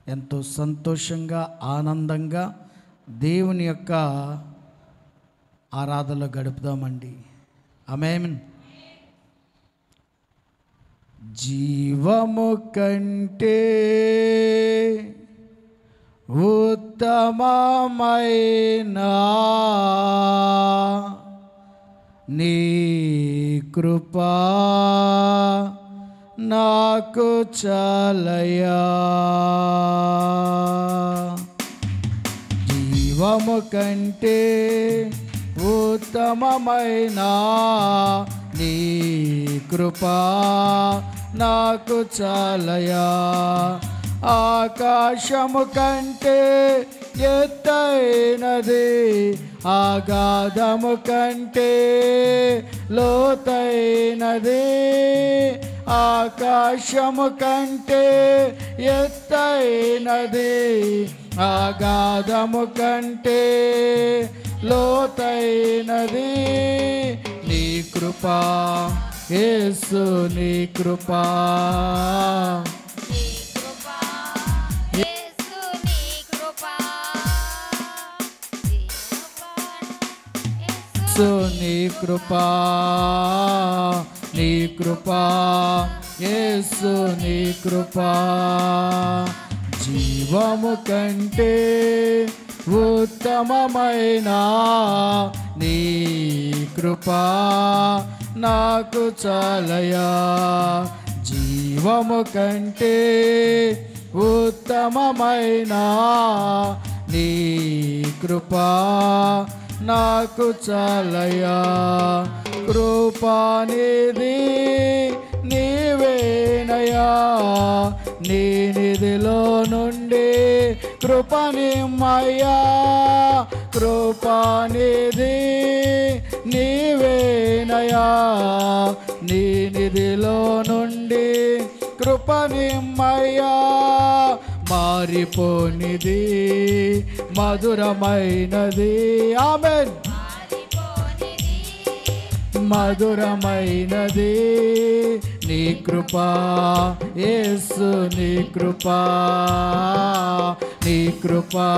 ఎంతో సంతోషంగా ఆనందంగా దేవుని యొక్క ఆరాధనలో గడుపుదామండి. ఆమేన్. జీవము కంటే ఉత్తమమైన నీ కృపా నాకు చాలయా. జీవము కంటే ఉత్తమమైన నీ కృపా నాకు చాలయా. ఆకాశము కంటే ఎత్తైనది, అగాధము కంటే లోతైనది. ఆకాశము కంటే ఎత్తైనది, అగాధము కంటే లోతైనది నీ కృపా యేసు, నీ కృపా. నీ కృపా, నీ కృపా యేసు, నీ కృపా. జీవము కంటే ఉత్తమమైన నీ కృపా నాకు చాలయా. జీవము కంటే ఉత్తమమైన నీ కృపా నాకు చాలయా. కృపానిధి నీవేనయా, నీ నిధిలో నుండి కృపనిమ్మయ్యా. కృపానిధి నీవేనయా, నీ నిధిలో నుండి కృపనిమ్మయ్యా. మారిపోనిది మధురమైనది, ఆమేన్. మధురమైనది నీ కృపా యేసు, నీ కృపా. నీ కృపా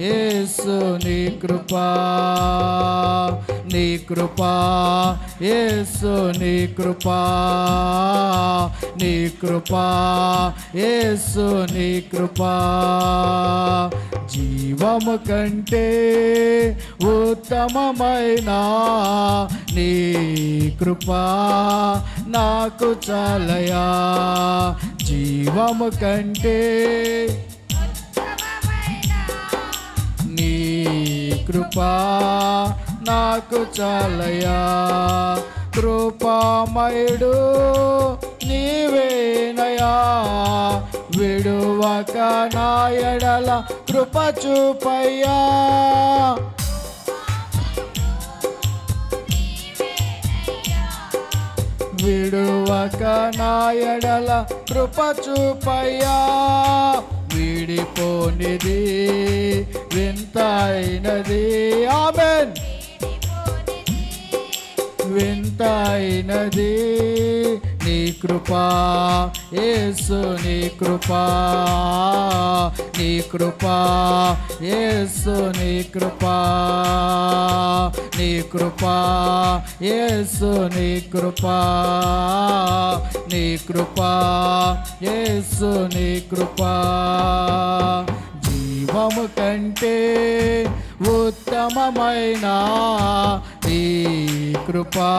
యేసు, నీ కృపా. నీ కృపా యేసు, నీ కృపా. నీ కృపా యేసు, నీ కృపా. జీవము కంటే ఉత్తమమైన నీ కృపా నాకు చాలయా. జీవము కంటే నీ కృపా నాకు చాలయా. కృపామయుడు నీవేనయా, విడువక నా ఎడల కృప చూపయ్యా. విడువక నా ఎడల కృప చూపయ్యా. విడిపోనిది వింతైనది, ఆమేన్. వింతైనది నీ కృపా యేసు, నీ కృపా. నీ కృపా యేసు, నీ కృపా. నీ కృపా యేసు, నీ కృపా. నీ కృపా యేసు, నీ కృపా. జీవము కంటే ఉత్తమమైన నీ కృపా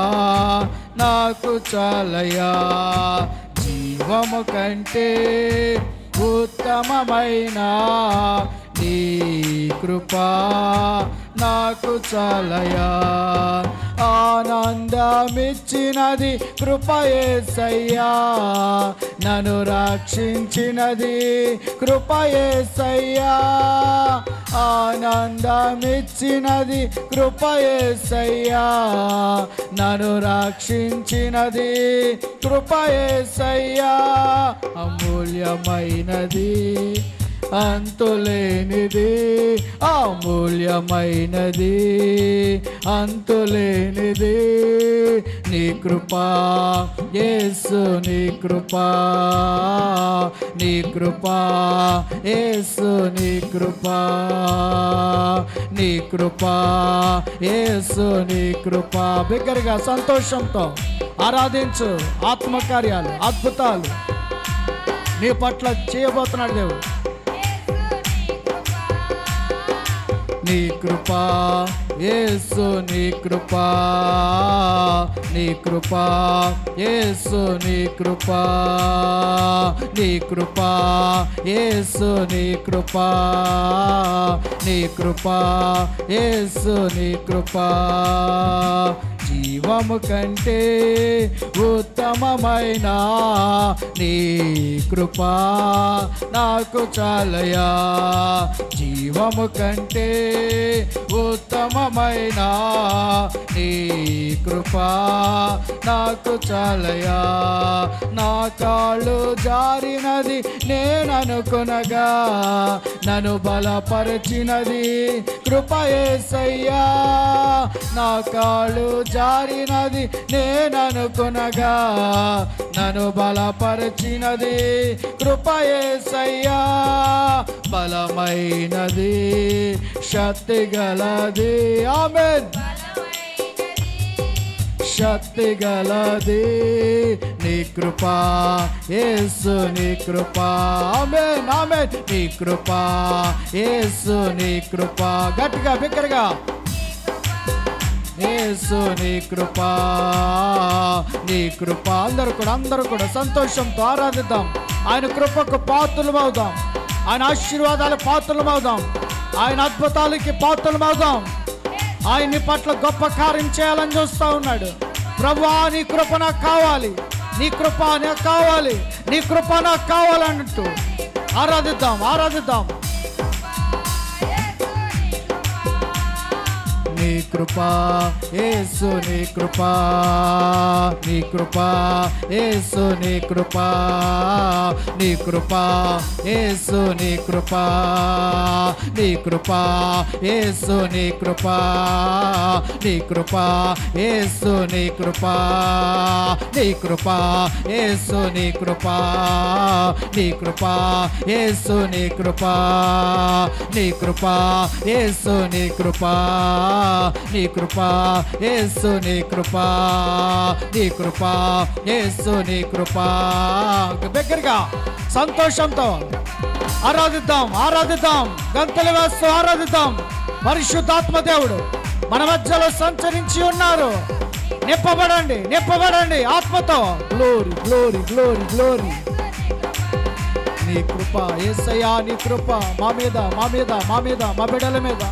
నాకు చాలయా. జీవము కంటే ఉత్తమమైన నీ కృపా నాకు చాలయా. ఆనందమిచ్చినది కృప యేసయ్యా, నన్ను రక్షించినది కృప యేసయ్యా. ఆనందమిచ్చినది కృప యేసయ్యా, నన్ను రక్షించినది కృప యేసయ్యా. అమూల్యమైనది అంతులేనిది, అమూల్యమైనది అంతులేనిది నీ కృపా యేసు నీ కృపా నీ కృపా యేసు నీ కృపా నీ కృపా యేసు నీ కృపా. బిగ్గరగా సంతోషంతో ఆరాధించు. ఆత్మకార్యాలు అద్భుతాలు నీ పట్ల చేయబోతున్నాడు దేవుడు. నీ కృపా యేసు నీ కృపా నీ కృపా యేసు నీ కృపా నీ కృపా యేసు నీ కృపా నీ కృపా యేసు నీ కృపా. జీవము కంటే ఉత్తమమైన నీ కృపా నాకు చాలయా. జీవము కంటే ఉత్తమమైన నీ కృపా నాకు చాలయా. నా కాళ్ళు జారినది నేననుకొనగా నన్ను బలపరచినది కృప యేసయ్యా. నా కాళ్ళు జారినది నేననుకొనగా నన్ను బలపరచినది కృప యేసయ్యా. బలమైనది శక్తి గలది ఆమేన్ శక్తి గలది నీ కృపా యేసు నీ కృపా ఆమేన్ ఆమేన్. నీ కృపా యేసు నీ కృపా. గట్టిగా బిగ్గరగా యేసు నీ కృపా నీ కృపా. అందరూ కూడా సంతోషంతో ఆరాధిద్దాం. ఆయన కృపకు పాత్రలం అవుదాం. ఆయన ఆశీర్వాదాల పాత్రలం అవుదాం. ఆయన అద్భుతాలకి పాత్రలం అవుదాం. ఆయన్ని పట్ల గొప్ప కార్యం చేయాలని చూస్తూ ఉన్నాడు. ప్రభువా నీ కృప నాకు కావాలి, నీ కృప నాకు కావాలి, నీ కృప నాకు కావాలన్నట్టు ఆరాధిద్దాం ఆరాధిద్దాం. నీ కృపా యేసు నీ కృపా నీ కృపా యేసు నీ కృపా నీ కృపా యేసు నీ కృపా నీ కృపా యేసు నీ కృపా నీ కృపా యేసు నీ కృపా నీ కృపా యేసు నీ కృపా నీ కృపా యేసు నీ కృపా నీ కృపా యేసు నీ కృపా నీ కృపా యేసు నీ కృపా నీ కృపా యేసు నీ కృపా. దగ్గరగా సంతోషంతో ఆరాధిద్దాం ఆరాధిద్దాం. గంతలు వేస్తూ ఆరాధిద్దాం. పరిశుద్ధాత్మ దేవుడు మన మధ్యలో సంచరించి ఉన్నారు. నింపబడండి నింపబడండి ఆత్మతో. Glory glory glory glory. నీ కృప యేసయ్యా నీ కృప మా మీద మా మీద మా మీద మా బిడ్డల మీద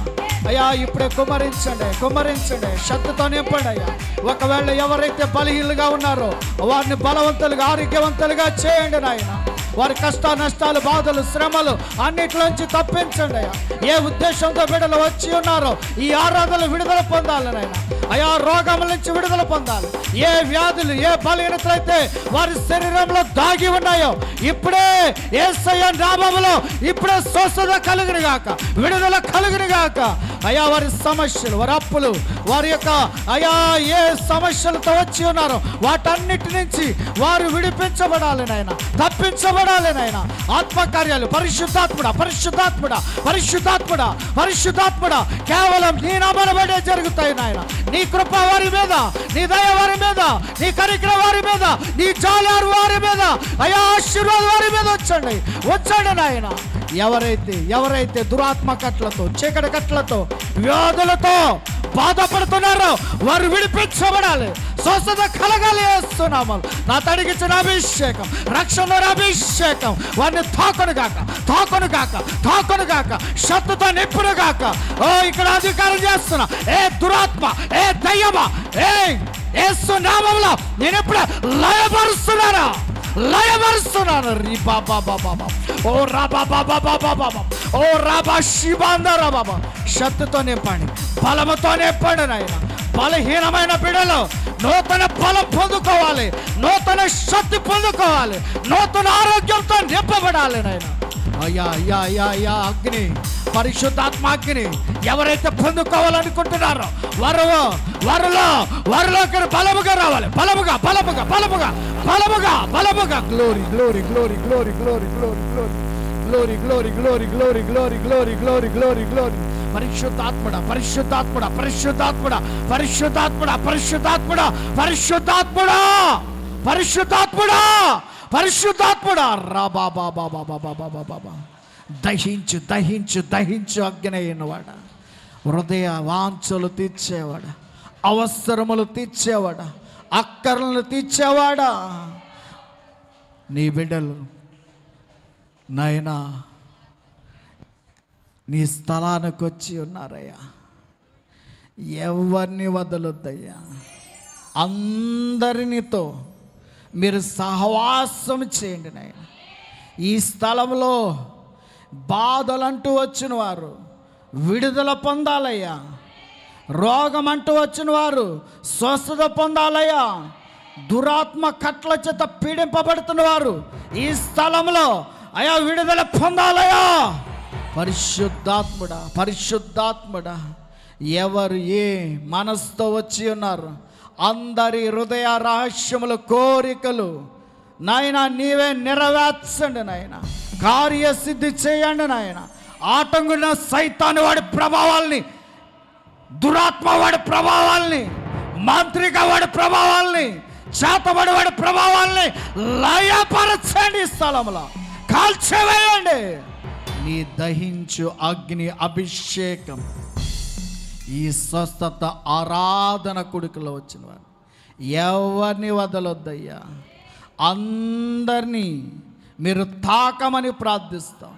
అయ్యా ఇప్పుడే కుమ్మరించండి కుమ్మరించండి. శక్తితో నింపండి అయ్యా. ఒకవేళ ఎవరైతే బలహీనులుగా ఉన్నారో వారిని బలవంతులుగా ఆరోగ్యవంతులుగా చేయండి నాయన. వారి కష్ట నష్టాలు బాధలు శ్రమలు అన్నిటిలోంచి తప్పించండి అయ్యా. ఏ ఉద్దేశంతో బిడ్డలు వచ్చి ఉన్నారో ఈ ఆరాధనలు విడుదల పొందాలి నాయన. అయా రోగముల నుంచి విడుదల పొందాలి. ఏ వ్యాధులు ఏ బలహీనతలు అయితే వారి శరీరంలో దాగి ఉన్నాయో ఇప్పుడే యేసయ్య నామములో ఇప్పుడే స్వస్థత కలుగును గాక, విడుదల కలుగును గాక. అయా వారి సమస్యలు వారి అప్పులు వారి యొక్క అయా ఏ సమస్యలతో వచ్చి ఉన్నారో వాటన్నిటి నుంచి వారు విడిపించబడాలి నాయన, తప్పించబడాలి నాయన. ఆత్మకార్యాలు పరిశుద్ధాత్ముడా పరిశుద్ధాత్ముడా పరిశుద్ధాత్ముడా పరిశుద్ధాత్ముడా కేవలం నీ నామమున బడే జరుగుతాయి నాయన. నీ కృప వారి మీద, నీ దయ వారి మీద, నీ కనికరం వారి మీద, నీ జాలారు వారి మీద, అయా ఆశీర్వాదం వారి మీద వచ్చండి వచ్చండి నాయన. ఎవరైతే దురాత్మ కట్లతో చీకటి కట్లతో వ్యాధులతో బాధపడుతున్నారో వారు విడిపించబడాలి, స్వస్థత కలగాలి. వేస్తున్నాము నా తడిగించిన అభిషేకం రక్షణ అభిషేకం వారిని తాకొను గాక తాకొను గాక తాకొను గాక శక్తితో నింపును గాక. ఓ ఇక్కడ అధికారం చేస్తున్నా ఏ దురాత్మ ఏ దయ్యమా యేసు నామములో నేను ఎప్పుడే లయపరుస్తున్నాను లయపరుస్తున్నాను. రీ బాబా బాబా ఓ రాబా బాబా బాబా బాబా ఓ రాబా శివాందరా బాబా. శక్తితో నింపండి బలముతో నింపండి నాయన. బలహీనమైన బిడ్డలు నూతన బలం పొందుకోవాలి, నూతన శక్తి పొందుకోవాలి, నూతన ఆరోగ్యంతో నింపబడాలి నాయన. అయ్యా అయ్యా అయ్యా అయ్యా అగ్ని, పరిశుద్ధాత్మ అగ్ని ఎవరైతే పొందుకోవాలనుకుంటున్నారో వారిలోకి బలముగా రావాలి. బలముగా బలముగా బలముగా బలముగా బలముగా. Glory glory glory glory glory glory glory glory glory glory glory glory glory glory glory. పరిశుద్ధాత్ముడా పరిశుద్ధాత్ముడా పరిశుద్ధాత్ముడా పరిశుద్ధాత్ముడా పరిశుద్ధాత్ముడా పరిశుద్ధాత్ముడా పరిశుద్ధాత్ముడా పరిశుద్ధాత్ముడా రా బాబా బాబా బాబా బాబా బాబా. దహించు దహించు దహించు అగ్ని అయినవాడ, హృదయ వాంఛలు తీర్చేవాడ, అవసరములు తీర్చేవాడ, అక్కర్లను తీర్చేవాడా. నీ బిడ్డలు నాయనా నీ స్థలానికి వచ్చి ఉన్నారయ్యా. ఎవరిని వదలొద్దయ్యా. అందరినితో మీరు సహవాసం చేయండి నాయన. ఈ స్థలంలో బాధలంటూ వచ్చిన వారు విడుదల పొందాలయ్యా. రోగం అంటూ వచ్చిన వారు స్వస్థత పొందాలయ్యా. దురాత్మ కట్ల చేత పీడింపబడుతున్న వారు ఈ స్థలంలో అయా విడుదల పొందాలయ్యా. పరిశుద్ధాత్ముడా పరిశుద్ధాత్ముడా, ఎవరు ఏ మనసుతో వచ్చి ఉన్నారు అందరి హృదయ రహస్యములు కోరికలు నాయన నీవే నెరవేర్చండి నాయన. కార్యసిద్ధి చేయండి నాయన. ఆటంకున్న సైతాను వాడి ప్రభావాల్ని, దురాత్మ వాడి ప్రభావాల్ని, మాంత్రిక వాడి ప్రభావాల్ని, చేతబడి వాడి ప్రభావాల్ని లయపరచండి. స్థలంలో కాల్చివేయండి. నీ దహించు అగ్ని అభిషేకం ఈ స్వస్థత ఆరాధన కొడుకులో వచ్చిన వారు ఎవరిని వదలొద్దయ్యా. అందరినీ మీరు తాకమని ప్రార్థిస్తాం,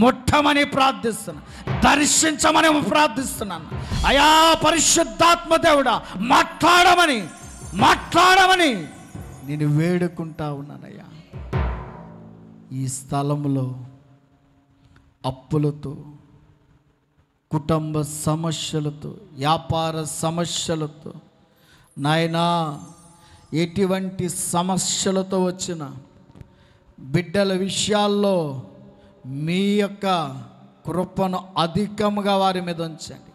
ముట్టమని ప్రార్థిస్తున్నాను, దర్శించమని ప్రార్థిస్తున్నాను. అయా పరిశుద్ధాత్మ దేవుడా మాట్లాడమని మాట్లాడమని నేను వేడుకుంటా ఉన్నానయ్యా. ఈ స్థలంలో అప్పులతో, కుటుంబ సమస్యలతో, వ్యాపార సమస్యలతో నాయనా ఎటువంటి సమస్యలతో వచ్చిన బిడ్డల విషయాల్లో మీ యొక్క కృపను అధికంగా వారి మీద ఉంచండి.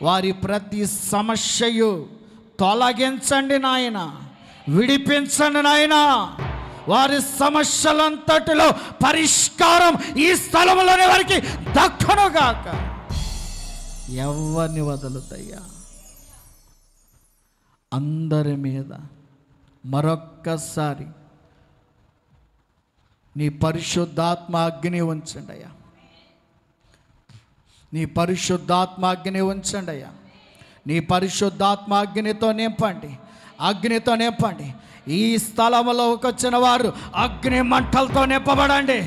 వారి ప్రతి సమస్యయు తొలగించండి నాయన, విడిపించండి నాయన. వారి సమస్యలంతటిలో పరిష్కారం ఈ స్థలంలోనే వారికి దక్కనుగాక. ఎవరిని వదలుతయ్యా. అందరి మీద మరొక్కసారి నీ పరిశుద్ధాత్మ అగ్ని ఉంచండి అయ్యా. నీ పరిశుద్ధాత్మ అగ్ని ఉంచండి అయ్యా. నీ పరిశుద్ధాత్మ అగ్నితో నింపండి, అగ్నితో నింపండి. ఈ స్థలంలోకి వచ్చిన వారు అగ్ని మంటలతో నింపబడండి.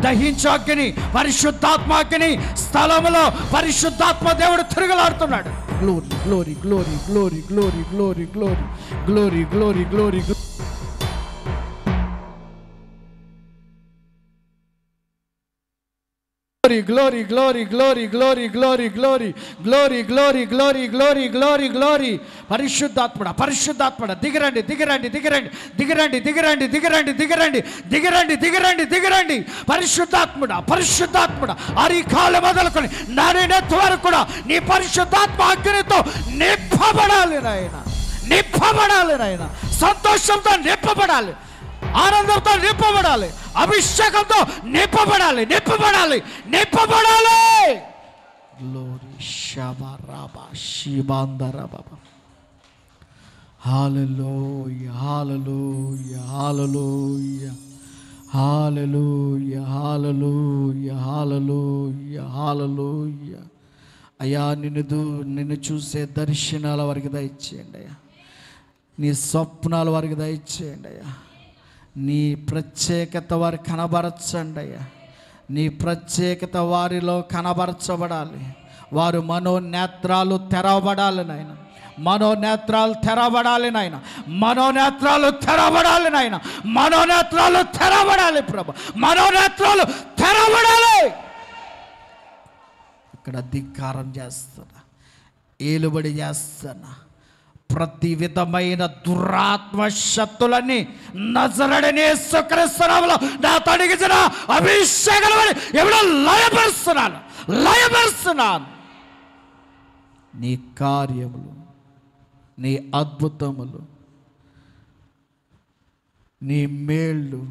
దహించు అగ్ని, పరిశుద్ధాత్మ అగ్ని. స్థలంలో పరిశుద్ధాత్మ దేవుడు తిరుగులాడుతున్నాడు. Glory glory glory glory glory glory glory glory glory glory. Glory, glory, glory, glory, glory, glory, glory, glory, glory, glory, glory, glory. పరిశుద్ధాత్ముడా పరిశుద్ధాత్ముడా దిగరండి దిగరండి దిగరండి దిగరండి దిగరండి దిగరండి దిగరండి దిగరండి దిగరండి దిగరండి. పరిశుద్ధాత్ముడా పరిశుద్ధాత్ముడా అరికాలు మొదలుకొని నడినెత్తి వరకు కూడా నీ పరిశుద్ధాత్మ అగ్నితో నింపబడాలి నాయన, నింపబడాలి నాయన. సంతోషంతో నింపబడాలి, ఆనందంతో నింపబడాలి, అభిషేకంతో నింపబడాలి, నింపబడాలి, నింపబడాలి. గ్లోరీ షబా రాబా శిబాందరా బాబా. హల్లెలూయా హల్లెలూయా హల్లెలూయా హల్లెలూయా హల్లెలూయా హల్లెలూయా హల్లెలూయా. అయ్యా నిన్ను చూసే దర్శనాల వారికి దయచేయండి అయ్యా. నీ స్వప్నాల వారికి దయచేయండి అయ్యా. నీ ప్రత్యేకత వారికి కనబరచండి అయ్యా. నీ ప్రత్యేకత వారిలో కనబరచబడాలి. వారు మనోనేత్రాలు తెరవబడాలి నాయన, మనోనేత్రాలు తెరవబడాలి నాయన, మనోనేత్రాలు తెరవబడాలి నాయన, మనోనేత్రాలు తెరవబడాలి ప్రభు, మనోనేత్రాలు తెరవబడాలి. ఇక్కడ ధిక్కారం చేస్తున్నా, ఏలుబడి చేస్తున్నా, ప్రతి విధమైన దురాత్మ శక్తులన్నీ నజరేయుడైన యేసుక్రీస్తు నామములో నా తొలగించిన అభిషేకమును ఎవడో లయపరుస్తున్నాను. నీ కార్యములు, నీ అద్భుతములు, నీ మేళ్ళు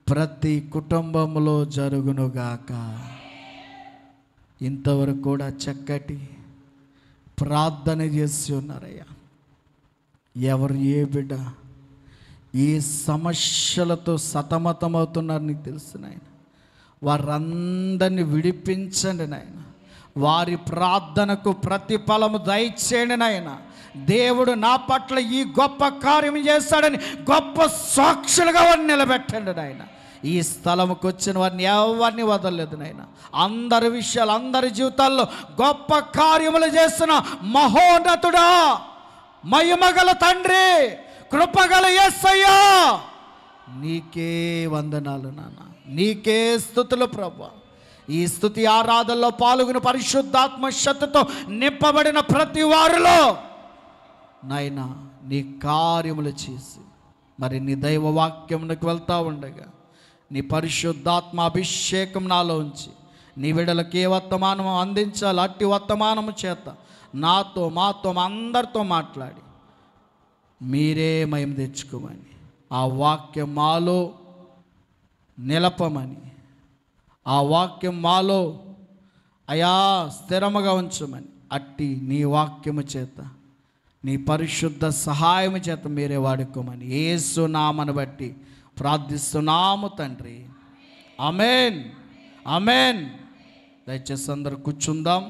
ప్రతి కుటుంబంలో జరుగునుగాక. ఇంతవరకు కూడా చక్కటి ప్రార్థన చేసి ఉన్నారయ్యా. ఎవరు ఏ బిడ్డ ఏ సమస్యలతో సతమతమవుతున్నారు నీకు తెలుసు నాయన. వారందరినీ విడిపించండి నాయన. వారి ప్రార్థనకు ప్రతిఫలము దయచేయండి నాయన. దేవుడు నా పట్ల ఈ గొప్ప కార్యం చేస్తాడని గొప్ప సాక్షులుగా వారిని నిలబెట్టండి నాయన. ఈ స్థలంకి వచ్చిన వారిని ఎవరిని వదలలేదు నాయన. అందరి విషయాలు, అందరి జీవితాల్లో గొప్ప కార్యములు చేస్తున్న మహోన్నతుడా, మహిమగల తండ్రి, కృపగల యేసయ్యా, నీకే వందనాలు నాన్న, నీకే స్తుతులు ప్రభువా. ఈ స్తుతి ఆరాధనలో పాల్గొని పరిశుద్ధాత్మ శక్తితో నింపబడిన ప్రతి వారిలో నాయనా నీ కార్యములు చేసి మరి నీ దైవ వాక్యమునకు వెళ్తూ ఉండగా నీ పరిశుద్ధాత్మ అభిషేకం నాలో ఉంచి నీ బిడ్డలకు ఏ వర్తమానం అందించాలి అట్టి వర్తమానము చేత నాతో, మాతో, అందరితో మాట్లాడి మీరే మహిమ తెచ్చుకోమని, ఆ వాక్యం మాలో నిలపమని, ఆ వాక్యం మాలో అయా స్థిరముగా ఉంచమని, అట్టి నీ వాక్యము చేత, నీ పరిశుద్ధ సహాయము చేత మీరే వాడుకోమని యేసు నామమును బట్టి ప్రార్థిస్తున్నాము తండ్రి. ఆమేన్, ఆమేన్. దయచేసి అందరూ కూర్చుందాం.